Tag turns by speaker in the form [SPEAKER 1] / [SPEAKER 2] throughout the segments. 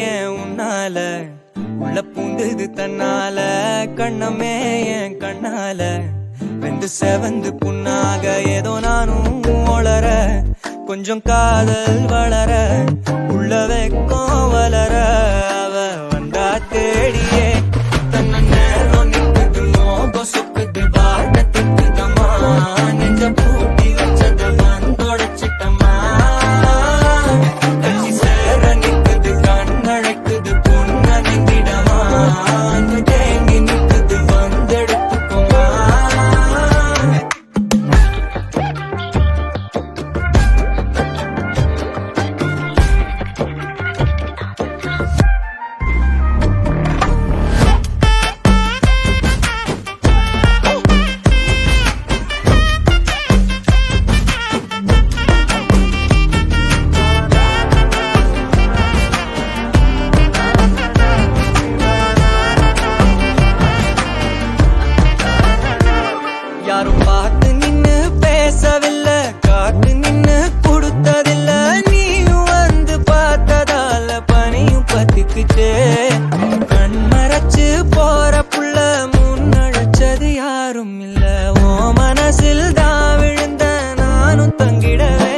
[SPEAKER 1] என் உன்னால உள்ள பூண்டுது தன்னால கண்ணமே என் கண்ணால வெந்து செவந்து புண்ணாக ஏதோ நானும் ஒளர கொஞ்சம் காதல் வளர உள்ள வெக்கம் வளர அவ வந்தா தேடியே தன்ன நேரம் நிற்குது மோகம் சுக்குது வார்த்தை திக்குதம்மா நெஞ்ச பூட்டி வச்சது வந்தொடைச்சிட்டம்மா கட்சி சேர நிற்குது கண்ணழைக்குது பொண்ண நெங்கிடமா அங்கு தேங்கி நிற்குது வந்தெடுத்துக்குமா யாரும் பார்த்து நின்னு பேசவில்லை காத்து நின்னு கொடுத்ததில்ல நீயும் வந்து பார்த்ததால பனியும் பத்திக்கிட்டே கண் மறைச்சு போற புள்ள முன்னழைச்சது யாரும் இல்ல ஓ மனசில் தான் விழுந்த நானும் தங்கிடவே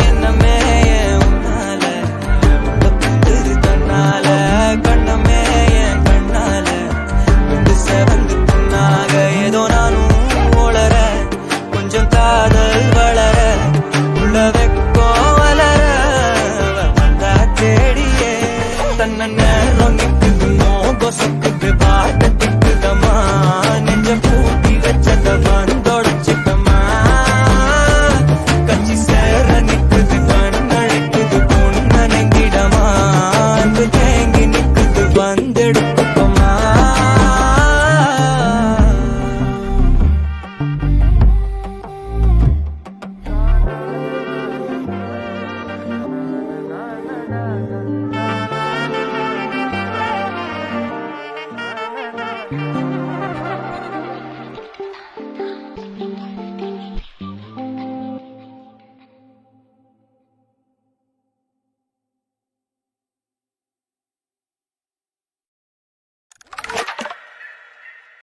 [SPEAKER 1] என்னமே உன்னால புத்துது தன்னால கண்ணமே என் கண்ணால வந்து செவந்து புண்ணாக ஏதோ நானும் ஒளர கொஞ்சம் காதல் வளர உள்ள வெக்கம் வளர வந்தா தேடியே தன்ன